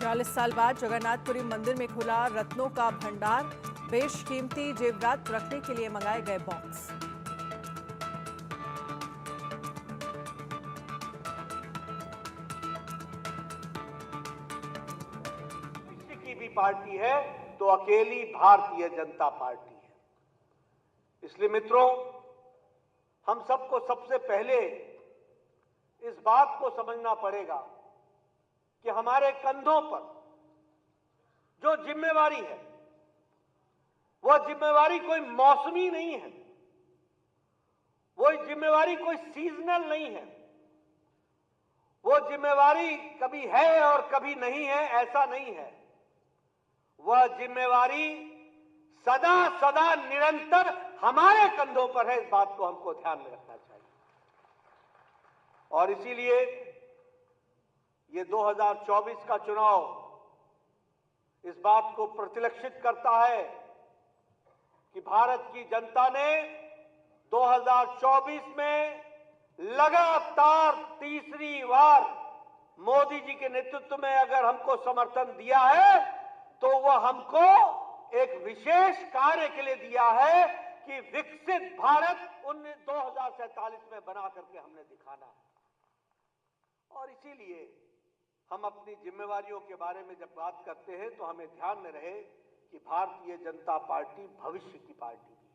46 साल बाद जगन्नाथपुरी मंदिर में खुला रत्नों का भंडार। बेशकीमती जेवरात रखने के लिए मंगाए गए बॉक्स। किसी की भी पार्टी है तो अकेली भारतीय जनता पार्टी है। इसलिए मित्रों, हम सबको सबसे पहले इस बात को समझना पड़ेगा कि हमारे कंधों पर जो जिम्मेवारी है, वह जिम्मेवारी कोई मौसमी नहीं है, वो जिम्मेवारी कोई सीजनल नहीं है। वो जिम्मेवारी कभी है और कभी नहीं है, ऐसा नहीं है। वह जिम्मेवारी सदा सदा निरंतर हमारे कंधों पर है। इस बात को हमको ध्यान में रखना चाहिए। और इसीलिए ये 2024 का चुनाव इस बात को प्रतिलक्षित करता है कि भारत की जनता ने 2024 में लगातार तीसरी बार मोदी जी के नेतृत्व में अगर हमको समर्थन दिया है तो वह हमको एक विशेष कार्य के लिए दिया है कि विकसित भारत 2047 में बना करके हमने दिखाना है। और इसीलिए हम अपनी जिम्मेवारियों के बारे में जब बात करते हैं तो हमें ध्यान में रहे कि भारतीय जनता पार्टी भविष्य की पार्टी भी है।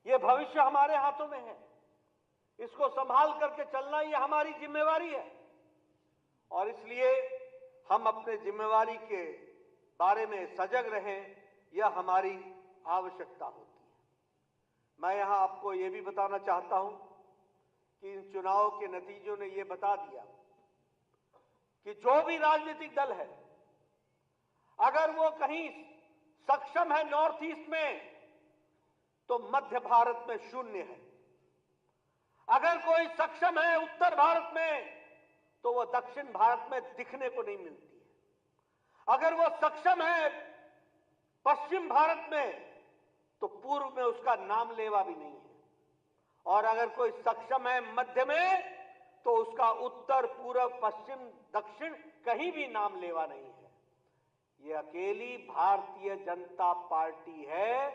यह भविष्य हमारे हाथों में है। इसको संभाल करके चलना ये हमारी जिम्मेवारी है। और इसलिए हम अपने जिम्मेवारी के बारे में सजग रहें, यह हमारी आवश्यकता होती है। मैं यहां आपको यह भी बताना चाहता हूं कि इन चुनाव के नतीजों ने यह बता दिया कि जो भी राजनीतिक दल है, अगर वो कहीं सक्षम है नॉर्थ ईस्ट में, तो मध्य भारत में शून्य है। अगर कोई सक्षम है उत्तर भारत में, तो वो दक्षिण भारत में दिखने को नहीं मिलती है। अगर वो सक्षम है पश्चिम भारत में, तो पूर्व में उसका नाम लेवा भी नहीं है। और अगर कोई सक्षम है मध्य में, तो उसका उत्तर, पूर्व, पश्चिम, दक्षिण कहीं भी नाम लेवा नहीं है। ये अकेली भारतीय जनता पार्टी है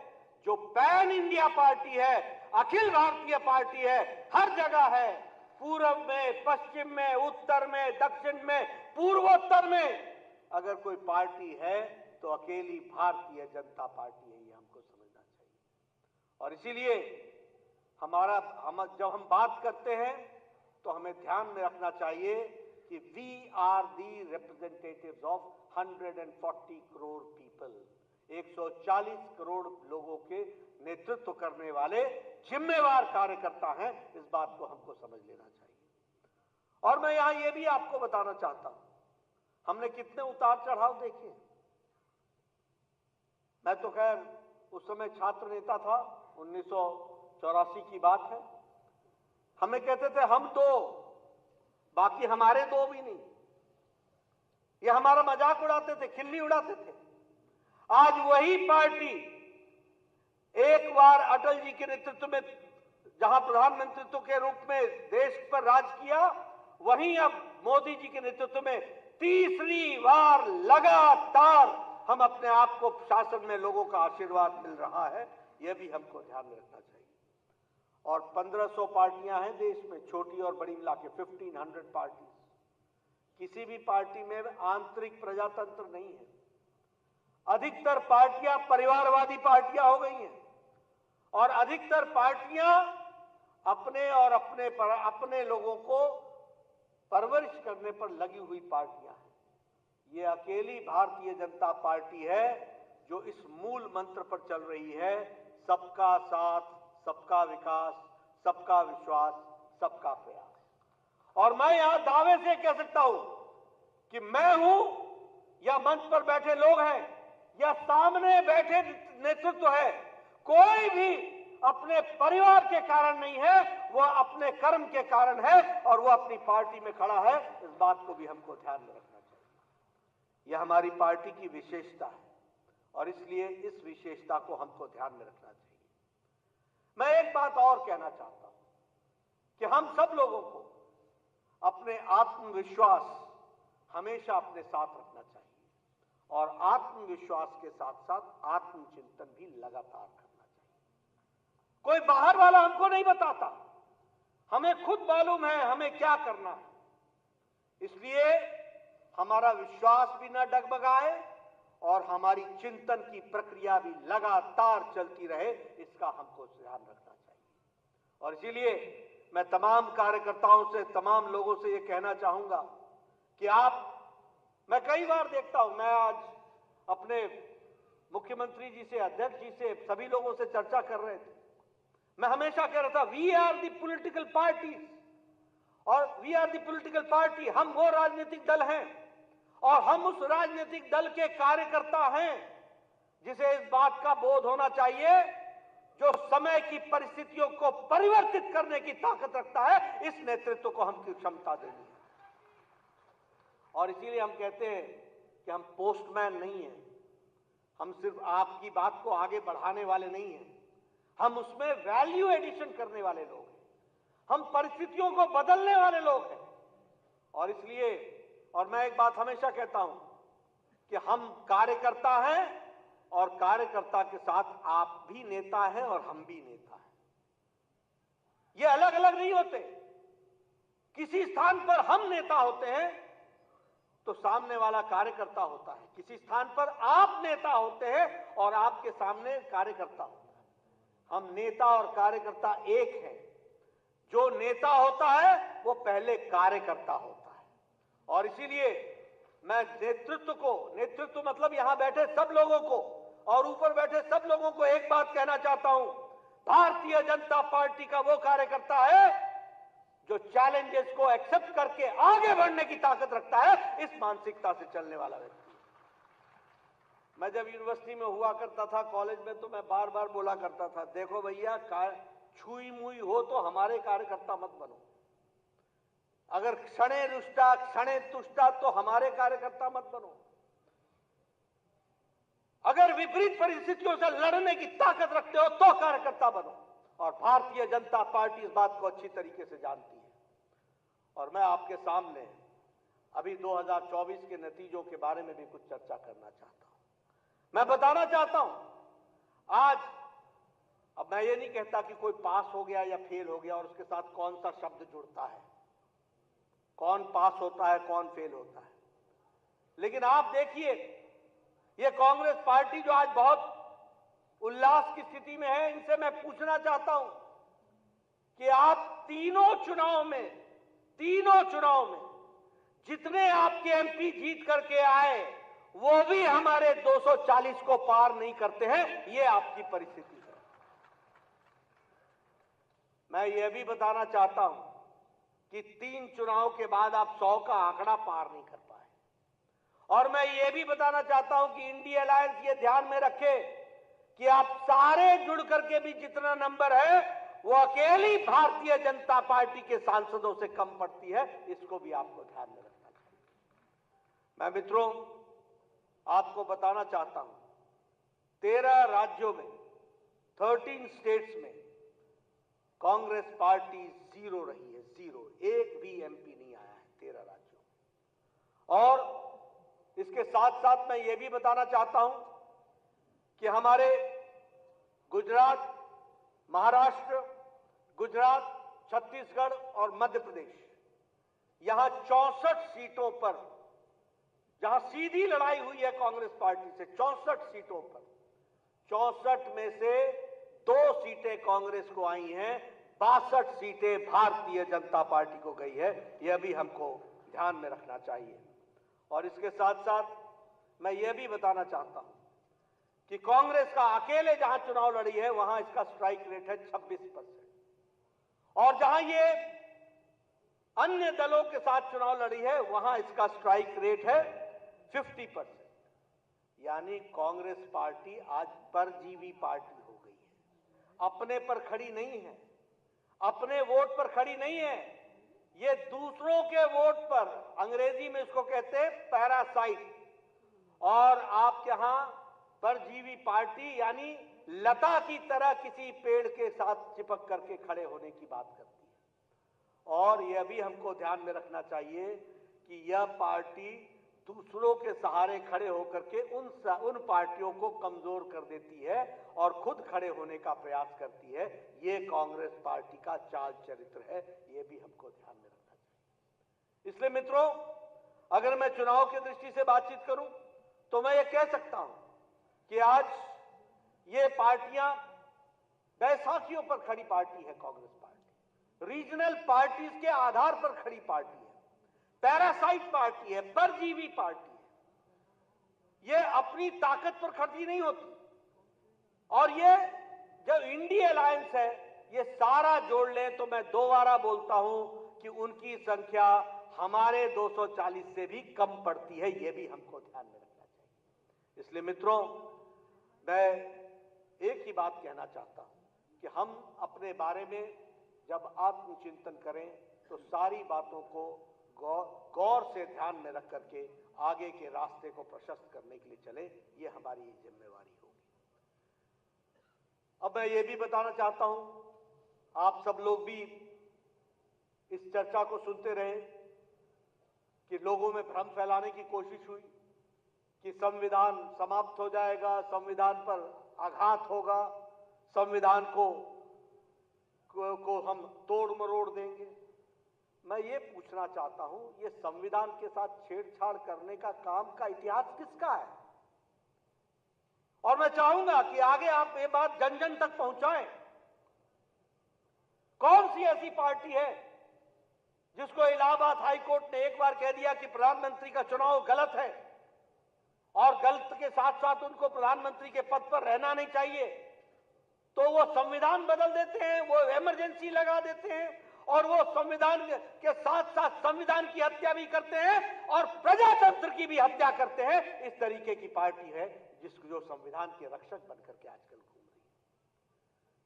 जो पैन इंडिया पार्टी है, अखिल भारतीय पार्टी है, हर जगह है। पूर्व में, पश्चिम में, उत्तर में, दक्षिण में, पूर्वोत्तर में अगर कोई पार्टी है तो अकेली भारतीय जनता पार्टी है। ये हमको समझना चाहिए। और इसीलिए जब हम बात करते हैं तो हमें ध्यान में रखना चाहिए कि we are the representatives of 140 crore people. 140 crore लोगों के नेतृत्व करने वाले जिम्मेवार कार्यकर्ता हैं। इस बात को हमको समझ लेना चाहिए। और मैं यहां यह भी आपको बताना चाहता हूं, हमने कितने उतार चढ़ाव देखे। मैं तो खैर उस समय छात्र नेता था, 1984 की बात है। हमें कहते थे हम दो, बाकी हमारे दो भी नहीं। ये हमारा मजाक उड़ाते थे, खिल्ली उड़ाते थे। आज वही पार्टी एक बार अटल जी के नेतृत्व में जहां प्रधानमंत्री के रूप में देश पर राज किया, वहीं अब मोदी जी के नेतृत्व में तीसरी बार लगातार हम अपने आप को शासन में लोगों का आशीर्वाद मिल रहा है। यह भी हमको ध्यान में रखना चाहिए। और 1500 पार्टियां हैं देश में, छोटी और बड़ी मिला के 1500 पार्टी। किसी भी पार्टी में आंतरिक प्रजातंत्र नहीं है। अधिकतर पार्टियां परिवारवादी पार्टियां हो गई हैं और अधिकतर पार्टियां अपने और अपने लोगों को परवरिश करने पर लगी हुई पार्टियां हैं। ये अकेली भारतीय जनता पार्टी है जो इस मूल मंत्र पर चल रही है, सबका साथ, सबका विकास, सबका विश्वास, सबका प्रयास। और मैं यहां दावे से कह सकता हूं कि मैं हूं या मंच पर बैठे लोग हैं या सामने बैठे नेतृत्व है, कोई भी अपने परिवार के कारण नहीं है, वह अपने कर्म के कारण है और वह अपनी पार्टी में खड़ा है। इस बात को भी हमको ध्यान में रखना चाहिए। यह हमारी पार्टी की विशेषता है और इसलिए इस विशेषता को हमको ध्यान में रखना चाहिए। मैं एक बात और कहना चाहता हूं कि हम सब लोगों को अपने आत्मविश्वास हमेशा अपने साथ रखना चाहिए। और आत्मविश्वास के साथ साथ आत्मचिंतन भी लगातार करना चाहिए। कोई बाहर वाला हमको नहीं बताता, हमें खुद मालूम है हमें क्या करना है। इसलिए हमारा विश्वास भी न डगमगाए और हमारी चिंतन की प्रक्रिया भी लगातार चलती रहे, इसका हमको ध्यान रखना चाहिए। और इसीलिए मैं तमाम कार्यकर्ताओं से, तमाम लोगों से ये कहना चाहूंगा कि मैं कई बार देखता हूं, मैं आज अपने मुख्यमंत्री जी से, अध्यक्ष जी से, सभी लोगों से चर्चा कर रहे थे। मैं हमेशा कह रहा था we are the political parties, और we are the political party, हम वो राजनीतिक दल हैं और हम उस राजनीतिक दल के कार्यकर्ता हैं जिसे इस बात का बोध होना चाहिए जो समय की परिस्थितियों को परिवर्तित करने की ताकत रखता है। इस नेतृत्व को हमकी क्षमता देनी है। और इसीलिए हम कहते हैं कि हम पोस्टमैन नहीं हैं, हम सिर्फ आपकी बात को आगे बढ़ाने वाले नहीं हैं, हम उसमें वैल्यू एडिशन करने वाले लोग हैं, हम परिस्थितियों को बदलने वाले लोग हैं। और इसलिए, और मैं एक बात हमेशा कहता हूं कि हम कार्यकर्ता हैं और कार्यकर्ता के साथ आप भी नेता हैं और हम भी नेता हैं। ये अलग अलग नहीं होते। किसी स्थान पर हम नेता होते हैं तो सामने वाला कार्यकर्ता होता है, किसी स्थान पर आप नेता होते हैं और आपके सामने कार्यकर्ता होता है। हम नेता और कार्यकर्ता एक हैं। जो नेता होता है वो पहले कार्यकर्ता होता है। और इसीलिए मैं नेतृत्व मतलब यहां बैठे सब लोगों को और ऊपर बैठे सब लोगों को एक बात कहना चाहता हूं, भारतीय जनता पार्टी का वो कार्यकर्ता है जो चैलेंजेस को एक्सेप्ट करके आगे बढ़ने की ताकत रखता है। इस मानसिकता से चलने वाला व्यक्ति। मैं जब यूनिवर्सिटी में हुआ करता था, कॉलेज में, तो मैं बार बार बोला करता था, देखो भैया, छुई मुई हो तो हमारे कार्यकर्ता मत बनो, अगर क्षणे रुष्टा क्षणे तुष्टा तो हमारे कार्यकर्ता मत बनो, अगर विपरीत परिस्थितियों से लड़ने की ताकत रखते हो तो कार्यकर्ता बनो। और भारतीय जनता पार्टी इस बात को अच्छी तरीके से जानती है। और मैं आपके सामने अभी 2024 के नतीजों के बारे में भी कुछ चर्चा करना चाहता हूं। मैं बताना चाहता हूं, आज अब मैं ये नहीं कहता कि कोई पास हो गया या फेल हो गया और उसके साथ कौन सा शब्द जुड़ता है, कौन पास होता है, कौन फेल होता है। लेकिन आप देखिए, ये कांग्रेस पार्टी जो आज बहुत उल्लास की स्थिति में है, इनसे मैं पूछना चाहता हूं कि आप तीनों चुनाव में जितने आपके एमपी जीत करके आए वो भी हमारे 240 को पार नहीं करते हैं। ये आपकी परिस्थिति है। मैं ये भी बताना चाहता हूं कि 3 चुनाव के बाद आप 100 का आंकड़ा पार नहीं कर पाए। और मैं ये भी बताना चाहता हूं कि इंडिया अलायंस ये ध्यान में रखे कि आप सारे जुड़ करके भी जितना नंबर है वो अकेली भारतीय जनता पार्टी के सांसदों से कम पड़ती है। इसको भी आपको ध्यान में रखना चाहिए। मैं मित्रों आपको बताना चाहता हूं, 13 राज्यों में, 13 स्टेट्स में कांग्रेस पार्टी जीरो रही है, जीरो। एक भी एमपी नहीं आया है 13 राज्यों में। और इसके साथ साथ मैं ये भी बताना चाहता हूं कि हमारे गुजरात, महाराष्ट्र, गुजरात, छत्तीसगढ़ और मध्य प्रदेश, यहां 64 सीटों पर जहां सीधी लड़ाई हुई है कांग्रेस पार्टी से, 64 सीटों पर 64 में से 2 सीटें कांग्रेस को आई हैं, 62 सीटें भारतीय जनता पार्टी को गई है। यह भी हमको ध्यान में रखना चाहिए। और इसके साथ साथ मैं यह भी बताना चाहता हूं कि कांग्रेस का अकेले जहां चुनाव लड़ी है वहां इसका स्ट्राइक रेट है 26%, और जहां ये अन्य दलों के साथ चुनाव लड़ी है वहां इसका स्ट्राइक रेट है 50%। यानी कांग्रेस पार्टी आज परजीवी पार्टी हो गई है, अपने पर खड़ी नहीं है, अपने वोट पर खड़ी नहीं है, ये दूसरों के वोट पर, अंग्रेजी में इसको कहते हैं पैरासाइट। और आप यहां परजीवी पार्टी यानी लता की तरह किसी पेड़ के साथ चिपक करके खड़े होने की बात करती है। और यह भी हमको ध्यान में रखना चाहिए कि यह पार्टी दूसरों के सहारे खड़े होकर के उन पार्टियों को कमजोर कर देती है और खुद खड़े होने का प्रयास करती है। ये कांग्रेस पार्टी का चाल चरित्र है, ये भी हमको ध्यान में रखना चाहिए। इसलिए मित्रों, अगर मैं चुनाव की दृष्टि से बातचीत करूं तो मैं ये कह सकता हूं कि आज ये पार्टियां बैसाखियों पर खड़ी पार्टी है। कांग्रेस पार्टी रीजनल पार्टीज के आधार पर खड़ी पार्टी है, पैरासाइट पार्टी है, परजीवी पार्टी है। ये अपनी ताकत पर खड़ी नहीं होती। और ये जो इंडी अलायंस है, ये सारा जोड़ लें तो मैं दोबारा बोलता हूं कि उनकी संख्या हमारे 240 से भी कम पड़ती है। ये भी हमको ध्यान में रखना चाहिए। इसलिए मित्रों, मैं एक ही बात कहना चाहता हूं कि हम अपने बारे में जब आत्मचिंतन करें तो सारी बातों को गौर से ध्यान में रख करके आगे के रास्ते को प्रशस्त करने के लिए चले। ये हमारी जिम्मेवारी होगी। अब मैं ये भी बताना चाहता हूं, आप सब लोग भी इस चर्चा को सुनते रहे कि लोगों में भ्रम फैलाने की कोशिश हुई कि संविधान समाप्त हो जाएगा, संविधान पर आघात होगा, संविधान को हम तोड़ मरोड़ देंगे। मैं ये पूछना चाहता हूं, ये संविधान के साथ छेड़छाड़ करने का काम का इतिहास किसका है? और मैं चाहूंगा कि आगे आप ये बात जन जन तक पहुंचाएं। कौन सी ऐसी पार्टी है जिसको इलाहाबाद हाईकोर्ट ने एक बार कह दिया कि प्रधानमंत्री का चुनाव गलत है और गलत के साथ साथ उनको प्रधानमंत्री के पद पर रहना नहीं चाहिए, तो वो संविधान बदल देते हैं, वो इमरजेंसी लगा देते हैं और वो संविधान के साथ साथ संविधान की हत्या भी करते हैं और प्रजातंत्र की भी हत्या करते हैं। इस तरीके की पार्टी है जो संविधान के रक्षक बनकर के आजकल घूम रही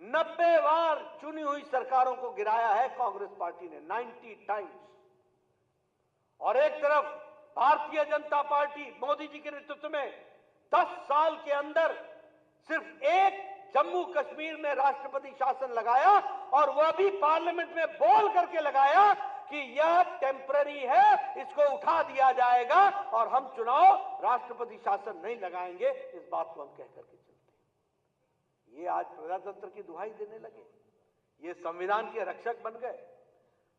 है। 90 बार चुनी हुई सरकारों को गिराया है कांग्रेस पार्टी ने, 90 टाइम्स। और एक तरफ भारतीय जनता पार्टी मोदी जी के नेतृत्व में 10 साल के अंदर सिर्फ एक जम्मू कश्मीर में राष्ट्रपति शासन लगाया और वह भी पार्लियामेंट में बोल करके लगाया कि यह टेम्पररी है, इसको उठा दिया जाएगा और हम चुनाव राष्ट्रपति शासन नहीं लगाएंगे। इस बात को हम कह करके चलते हैं। ये आज प्रजातंत्र की दुहाई देने लगे, ये संविधान के रक्षक बन गए।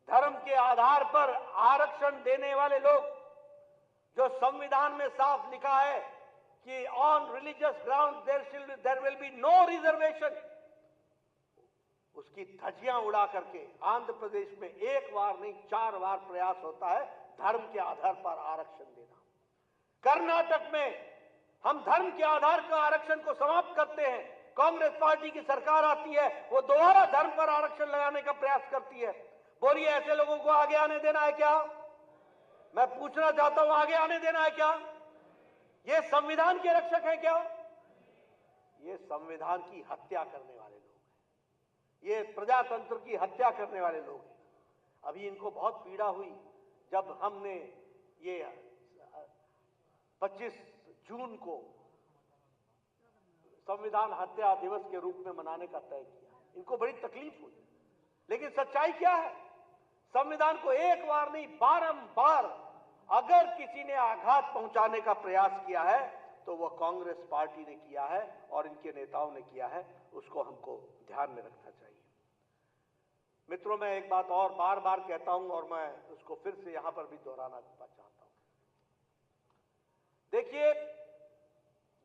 धर्म के आधार पर आरक्षण देने वाले लोग, जो संविधान में साफ लिखा है कि on religious ground there will be no reservation, उसकी धज्जियां उड़ा करके आंध्र प्रदेश में एक बार नहीं 4 बार प्रयास होता है धर्म के आधार पर आरक्षण देना। कर्नाटक में हम धर्म के आधार का आरक्षण को समाप्त करते हैं, कांग्रेस पार्टी की सरकार आती है, वो दोबारा धर्म पर आरक्षण लगाने का प्रयास करती है। बोलिए, ऐसे लोगों को आगे आने देना है क्या? मैं पूछना चाहता हूं, आगे आने देना है क्या? ये संविधान के रक्षक हैं क्या? ये संविधान की हत्या करने वाले लोग हैं, ये प्रजातंत्र की हत्या करने वाले लोग हैं। अभी इनको बहुत पीड़ा हुई जब हमने ये 25 जून को संविधान हत्या दिवस के रूप में मनाने का तय किया। इनको बड़ी तकलीफ हुई, लेकिन सच्चाई क्या है? संविधान को एक बार नहीं, बारंबार अगर किसी ने आघात पहुंचाने का प्रयास किया है तो वह कांग्रेस पार्टी ने किया है और इनके नेताओं ने किया है। उसको हमको ध्यान में रखना चाहिए। मित्रों, मैं एक बात और बार बार कहता हूं और मैं उसको फिर से यहां पर भी दोहराना चाहता हूं। देखिए,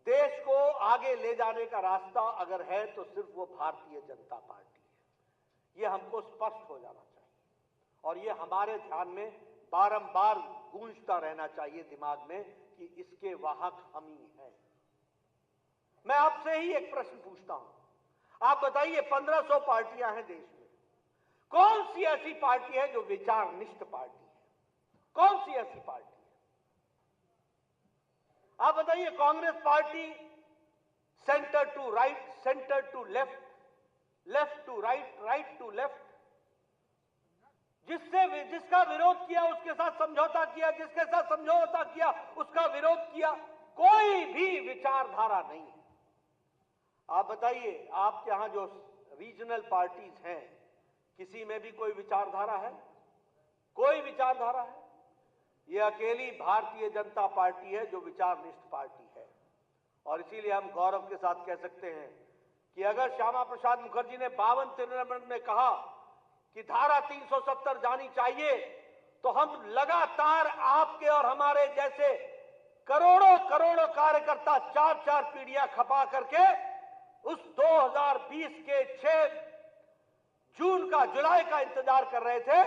देश को आगे ले जाने का रास्ता अगर है तो सिर्फ वो भारतीय जनता पार्टी है। ये हमको स्पष्ट हो जाना चाहिए और ये हमारे ध्यान में बारंबार गूंजता रहना चाहिए दिमाग में कि इसके वाहक हम ही हैं। मैं आपसे ही एक प्रश्न पूछता हूं, आप बताइए, 1500 पार्टियां हैं देश में, कौन सी ऐसी पार्टी है जो विचारनिष्ठ पार्टी है? कौन सी ऐसी पार्टी है? आप बताइए। Congress party centre to right, centre to left, left to right, right to left, जिसका विरोध किया उसके साथ समझौता किया, जिसके साथ समझौता किया उसका विरोध किया। कोई भी विचारधारा नहीं है। आप बताइए, आपके यहां जो रीजनल पार्टीज हैं, किसी में भी कोई विचारधारा है? कोई विचारधारा है? ये अकेली भारतीय जनता पार्टी है जो विचारनिष्ठ पार्टी है। और इसीलिए हम गौरव के साथ कह सकते हैं कि अगर श्यामा प्रसाद मुखर्जी ने 52-53 में कहा कि धारा 370 जानी चाहिए, तो हम लगातार आपके और हमारे जैसे करोड़ों करोड़ों कार्यकर्ता 4-4 पीढ़ियां खपा करके उस 2020 के 6 जून का, जुलाई का इंतजार कर रहे थे,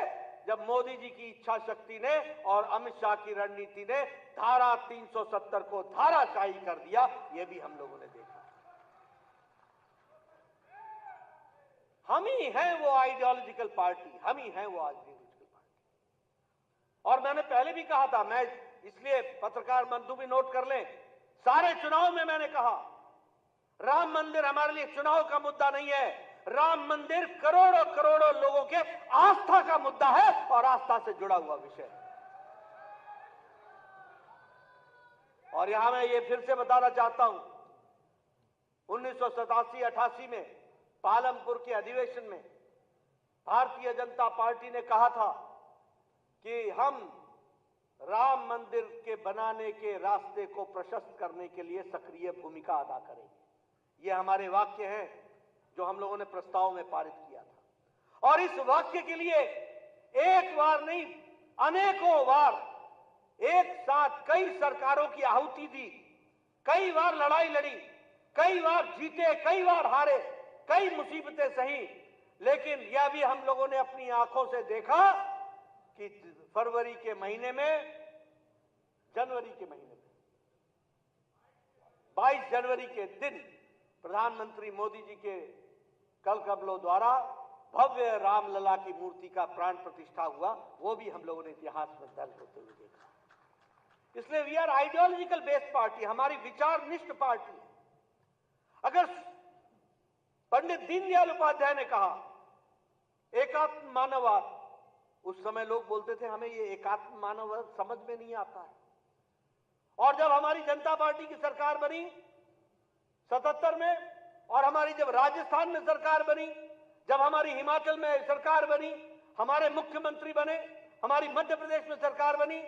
जब मोदी जी की इच्छा शक्ति ने और अमित शाह की रणनीति ने धारा 370 को धाराशाही कर दिया। यह भी हम लोगों ने देखा। हम ही हैं वो आइडियोलॉजिकल पार्टी, हम ही हैं वो आइडियोलॉजिकल पार्टी। और मैंने पहले भी कहा था, मैं इसलिए पत्रकार बंधु भी नोट कर लें, सारे चुनाव में मैंने कहा राम मंदिर हमारे लिए चुनाव का मुद्दा नहीं है। राम मंदिर करोड़ों करोड़ों लोगों के आस्था का मुद्दा है और आस्था से जुड़ा हुआ विषय है। और यहां मैं ये फिर से बताना चाहता हूं, 1987-88 में पालमपुर के अधिवेशन में भारतीय जनता पार्टी ने कहा था कि हम राम मंदिर के बनाने के रास्ते को प्रशस्त करने के लिए सक्रिय भूमिका अदा करेंगे। ये हमारे वाक्य हैं जो हम लोगों ने प्रस्ताव में पारित किया था। और इस वाक्य के लिए एक बार नहीं, अनेकों बार एक साथ कई सरकारों की आहुति दी, कई बार लड़ाई लड़ी, कई बार जीते, कई बार हारे, कई मुसीबतें सही, लेकिन यह भी हम लोगों ने अपनी आंखों से देखा कि जनवरी के महीने में 22 जनवरी के दिन प्रधानमंत्री मोदी जी के कल कबलों द्वारा भव्य रामलला की मूर्ति का प्राण प्रतिष्ठा हुआ। वो भी हम लोगों ने इतिहास में दर्ज होते हुए देखा। इसलिए we are ideological based party, हमारी विचारनिष्ठ पार्टी है। अगर पंडित दीनदयाल उपाध्याय ने कहा एकात्म मानववाद, उस समय लोग बोलते थे हमें ये एकात्म मानववाद समझ में नहीं आता है। और जब हमारी जनता पार्टी की सरकार बनी 77 में, और हमारी जब राजस्थान में सरकार बनी, जब हमारी हिमाचल में सरकार बनी, हमारे मुख्यमंत्री बने, हमारी मध्य प्रदेश में सरकार बनी,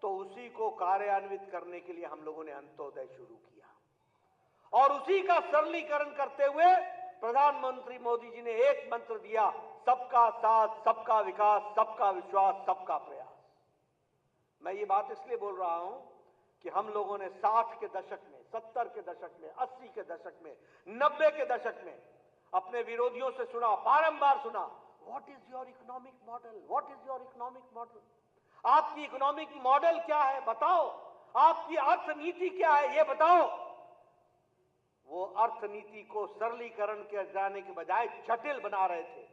तो उसी को कार्यान्वित करने के लिए हम लोगों ने अंत्योदय शुरू किया। और उसी का सरलीकरण करते हुए प्रधानमंत्री मोदी जी ने एक मंत्र दिया, सबका साथ, सबका विकास, सबका विश्वास, सबका प्रयास। मैं ये बात इसलिए बोल रहा हूं कि हम लोगों ने 60 के दशक में, 70 के दशक में, 80 के दशक में, 90 के दशक में अपने विरोधियों से सुना, बारंबार सुना, what is your economic model, what is your economic model, आपकी इकोनॉमिक मॉडल क्या है बताओ, आपकी अर्थनीति क्या है ये बताओ। वो अर्थनीति को सरलीकरण के जाने के बजाय जटिल बना रहे थे।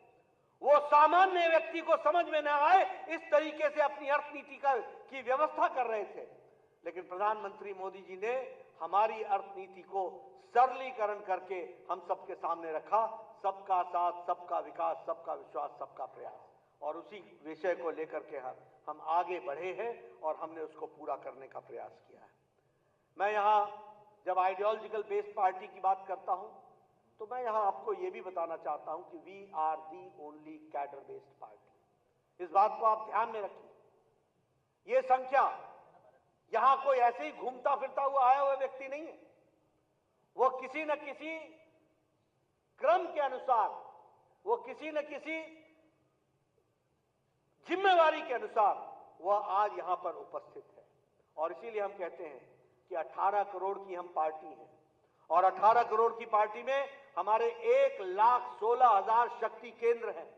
वो सामान्य व्यक्ति को समझ में न आए इस तरीके से अपनी अर्थनीति की व्यवस्था कर रहे थे। लेकिन प्रधानमंत्री मोदी जी ने हमारी अर्थनीति को सरलीकरण करके हम सबके सामने रखा, सबका साथ, सबका विकास, सबका विश्वास, सबका प्रयास। और उसी विषय को लेकर के हम आगे बढ़े हैं और हमने उसको पूरा करने का प्रयास किया है। मैं यहां जब आइडियोलॉजिकल बेस्ड पार्टी की बात करता हूं, तो मैं यहां आपको यह भी बताना चाहता हूं कि we are the only cadre based party. इस बात को आप ध्यान में रखिए। यह संख्या यहां कोई ऐसे ही घूमता फिरता हुआ आया हुआ व्यक्ति नहीं है। वो किसी न किसी क्रम के अनुसार, वो किसी न किसी जिम्मेवारी के अनुसार वह आज यहां पर उपस्थित है। और इसीलिए हम कहते हैं कि 18 करोड़ की हम पार्टी हैं, और 18 करोड़ की पार्टी में हमारे 1,16,000 शक्ति केंद्र हैं,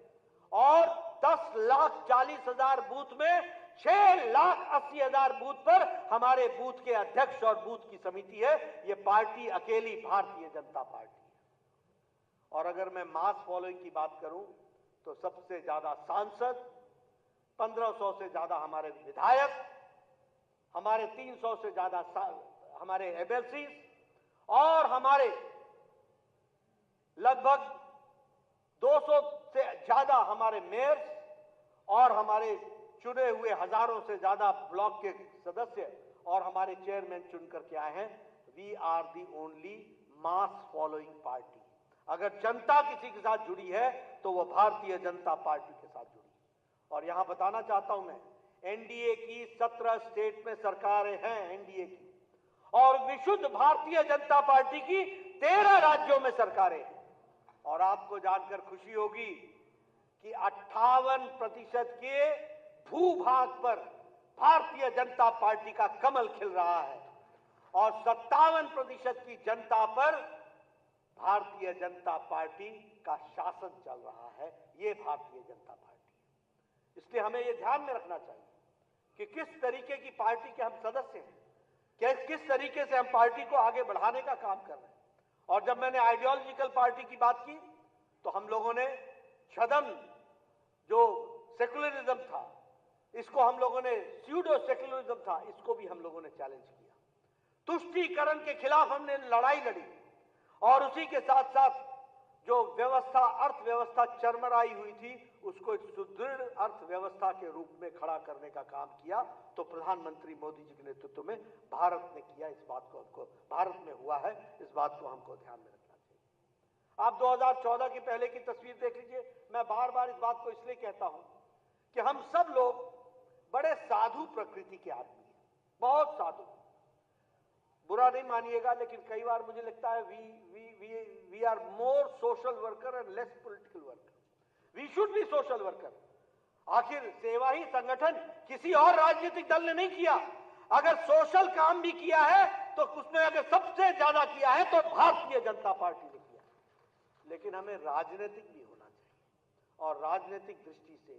और 10,40,000 बूथ में 6,80,000 बूथ पर हमारे बूथ के अध्यक्ष और बूथ की समिति है। यह पार्टी अकेली भारतीय जनता पार्टी है। और अगर मैं मास फॉलोइंग की बात करूं तो सबसे ज्यादा सांसद, 1500 से ज्यादा हमारे विधायक, हमारे 300 से ज्यादा हमारे एमएलसी, और हमारे लगभग 200 से ज्यादा हमारे मेयर्स, और हमारे चुने हुए हजारों से ज्यादा ब्लॉक के सदस्य और हमारे चेयरमैन चुन करके आए हैं। We are the only mass following party. अगर जनता किसी के साथ जुड़ी है तो वो भारतीय जनता पार्टी के साथ जुड़ी। और यहां बताना चाहता हूं मैं, एनडीए की 17 स्टेट में सरकारें हैं एनडीए की, और विशुद्ध भारतीय जनता पार्टी की 13 राज्यों में सरकारें हैं। और आपको जानकर खुशी होगी कि 58% के भूभाग पर भारतीय जनता पार्टी का कमल खिल रहा है और 57% की जनता पर भारतीय जनता पार्टी का शासन चल रहा है। ये भारतीय जनता पार्टी है। इसलिए हमें ये ध्यान में रखना चाहिए कि किस तरीके की पार्टी के हम सदस्य हैं, किस तरीके से हम पार्टी को आगे बढ़ाने का काम कर रहे हैं। और जब मैंने आइडियोलॉजिकल पार्टी की बात की तो हम लोगों ने छदम जो सेकुलरिज्म था, इसको हम लोगों ने स्यूडो सेकुलरिज्म था, इसको भी हम लोगों ने चैलेंज किया। तुष्टीकरण के खिलाफ हमने लड़ाई लड़ी और उसी के साथ साथ जो व्यवस्था अर्थव्यवस्था चरमराई हुई थी उसको एक सुदृढ़ अर्थव्यवस्था के रूप में खड़ा करने का काम किया। तो प्रधानमंत्री मोदी जी के नेतृत्व में भारत ने किया। इस बात को हमको भारत में हुआ है, इस बात को हमको ध्यान में रखना चाहिए। आप 2014 के पहले की तस्वीर देख लीजिए। मैं बार बार इस बात को इसलिए कहता हूं कि हम सब लोग बड़े साधु प्रकृति के आदमी हैं, बहुत साधु। बुरा नहीं मानिएगा, लेकिन कई बार मुझे लगता है we are more social worker and less political worker. We should be social worker. आखिर सेवा ही संगठन किसी और राजनीतिक दल ने नहीं किया। अगर सोशल काम भी किया है तो उसमें अगर सबसे ज्यादा किया है तो भारतीय जनता पार्टी ने किया। लेकिन हमें राजनीतिक भी होना चाहिए और राजनीतिक दृष्टि से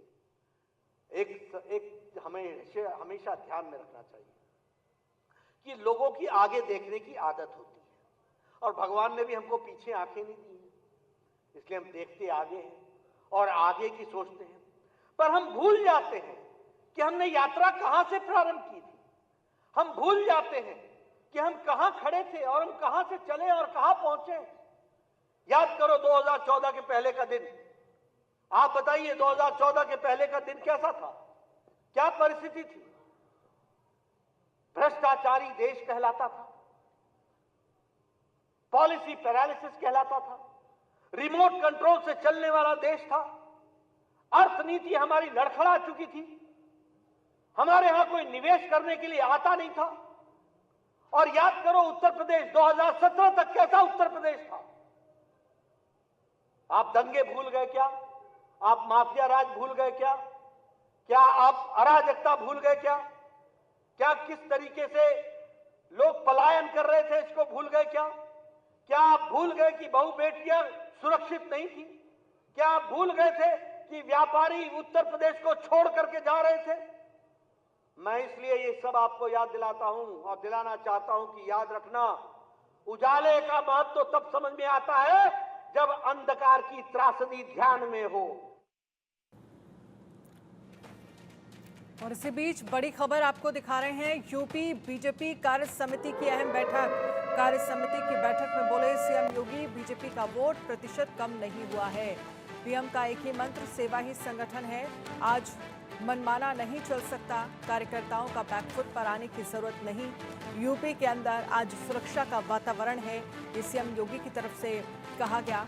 एक हमें हमेशा ध्यान में रखना चाहिए कि लोगों की आगे देखने की आदत होती है और भगवान ने भी हमको पीछे आंखें नहीं दी हैं, इसलिए हम देखते आगे हैं और आगे की सोचते हैं। पर हम भूल जाते हैं कि हमने यात्रा कहां से प्रारंभ की थी। हम भूल जाते हैं कि हम कहां खड़े थे और हम कहां से चले और कहां पहुंचे। याद करो 2014 के पहले का दिन। आप बताइए 2014 के पहले का दिन कैसा था, क्या परिस्थिति थी। भ्रष्टाचारी देश कहलाता था, पॉलिसी पैरालिसिस कहलाता था, रिमोट कंट्रोल से चलने वाला देश था, अर्थनीति हमारी लड़खड़ा चुकी थी, हमारे यहां कोई निवेश करने के लिए आता नहीं था। और याद करो उत्तर प्रदेश 2017 तक कैसा उत्तर प्रदेश था। आप दंगे भूल गए क्या? आप माफिया राज भूल गए क्या? क्या आप अराजकता भूल गए क्या? क्या किस तरीके से लोग पलायन कर रहे थे इसको भूल गए क्या? क्या आप भूल गए कि बहु बेटियां सुरक्षित नहीं थी? क्या आप भूल गए थे कि व्यापारी उत्तर प्रदेश को छोड़ करके जा रहे थे? मैं इसलिए ये सब आपको याद दिलाता हूं और दिलाना चाहता हूं कि याद रखना, उजाले का महत्व तो तब समझ में आता है जब अंधकार की त्रासदी ध्यान में हो। और इसी बीच बड़ी खबर आपको दिखा रहे हैं। यूपी बीजेपी कार्य समिति की अहम बैठक। कार्य समिति की बैठक में बोले सीएम योगी, बीजेपी का वोट प्रतिशत कम नहीं हुआ है। पीएम का एक ही मंत्र, सेवा ही संगठन है। आज मनमाना नहीं चल सकता, कार्यकर्ताओं का बैकफुट पर आने की जरूरत नहीं। यूपी के अंदर आज सुरक्षा का वातावरण है, ये सीएम योगी की तरफ से कहा गया।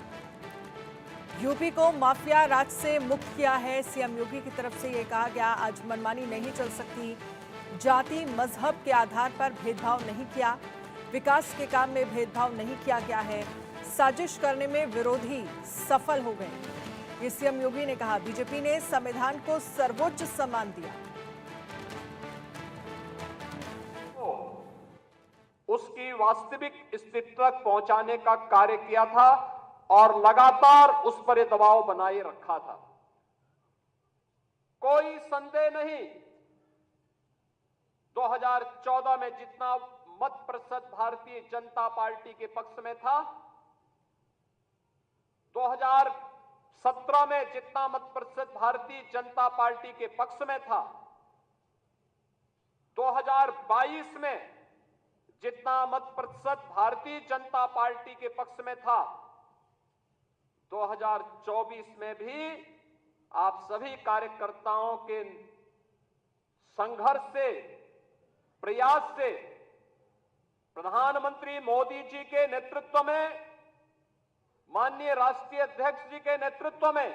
यूपी को माफिया राज से मुक्त किया है, सीएम योगी की तरफ से ये कहा गया। आज मनमानी नहीं चल सकती, जाति मजहब के आधार पर भेदभाव नहीं किया, विकास के काम में भेदभाव नहीं किया गया है, साजिश करने में विरोधी सफल हो गए, ये सीएम योगी ने कहा। बीजेपी ने संविधान को सर्वोच्च सम्मान दिया। उसकी वास्तविक स्थिति तक पहुंचाने का कार्य किया था और लगातार उस पर दबाव बनाए रखा था। कोई संदेह नहीं, 2014 में जितना मत प्रतिशत भारतीय जनता पार्टी के पक्ष में था, 2017 में जितना मत प्रतिशत भारतीय जनता पार्टी के पक्ष में था, 2022 में जितना मत प्रतिशत भारतीय जनता पार्टी के पक्ष में था, 2024 में भी आप सभी कार्यकर्ताओं के संघर्ष से, प्रयास से, प्रधानमंत्री मोदी जी के नेतृत्व में, माननीय राष्ट्रीय अध्यक्ष जी के नेतृत्व में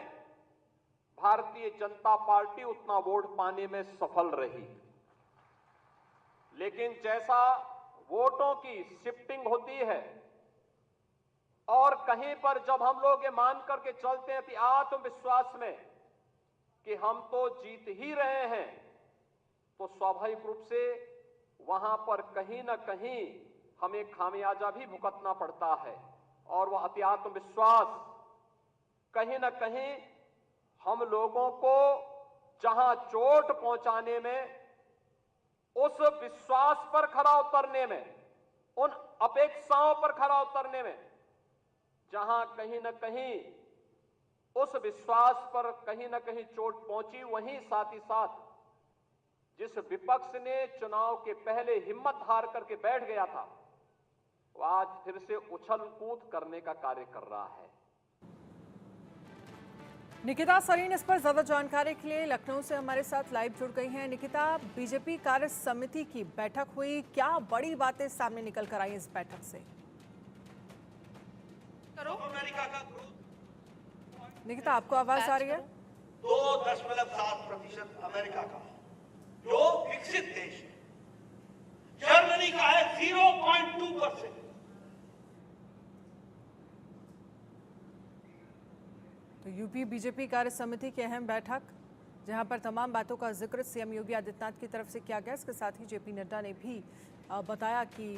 भारतीय जनता पार्टी उतना वोट पाने में सफल रही। लेकिन जैसा वोटों की शिफ्टिंग होती है और कहीं पर जब हम लोग ये मान करके चलते हैं कि आत्मविश्वास में कि हम तो जीत ही रहे हैं, तो स्वाभाविक रूप से वहां पर कहीं ना कहीं हमें खामियाजा भी भुगतना पड़ता है। और वह अति आत्मविश्वास कहीं ना कहीं हम लोगों को जहां चोट पहुंचाने में, उस विश्वास पर खरा उतरने में, उन अपेक्षाओं पर खरा उतरने में, जहां कहीं ना कहीं उस विश्वास पर कहीं ना कहीं चोट पहुंची, वहीं साथ ही साथ जिस विपक्ष ने चुनाव के पहले हिम्मत हार करके बैठ गया था, वो आज फिर से उछल कूद करने का कार्य कर रहा है। निकिता सरीन इस पर ज्यादा जानकारी के लिए लखनऊ से हमारे साथ लाइव जुड़ गई हैं। निकिता, बीजेपी कार्य समिति की बैठक हुई, क्या बड़ी बातें सामने निकल कर आई इस बैठक से? निकिता, आपको आवाज आ रही है? 2.7% अमेरिका का, जो विकसित देश है। जर्मनी का है 0.2%। तो यूपी बीजेपी कार्य समिति की अहम बैठक, जहां पर तमाम बातों का जिक्र सीएम योगी आदित्यनाथ की तरफ से किया गया। इसके साथ ही जेपी नड्डा ने भी बताया कि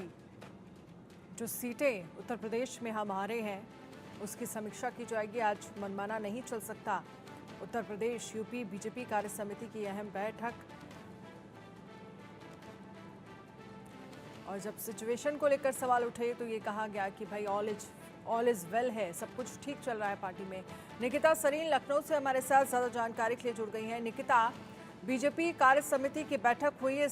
जो सीटें उत्तर प्रदेश में हम हारे हैं उसकी समीक्षा की जाएगी। आज मनमाना नहीं चल सकता। उत्तर प्रदेश यूपी बीजेपी कार्य समिति की अहम बैठक। और जब सिचुएशन को लेकर सवाल उठे तो ये कहा गया कि भाई ऑल इज वेल है, सब कुछ ठीक चल रहा है पार्टी में। निकिता सरीन लखनऊ से हमारे साथ ज्यादा जानकारी के लिए जुड़ गई हैं। निकिता, बीजेपी कार्य समिति की बैठक हुई है।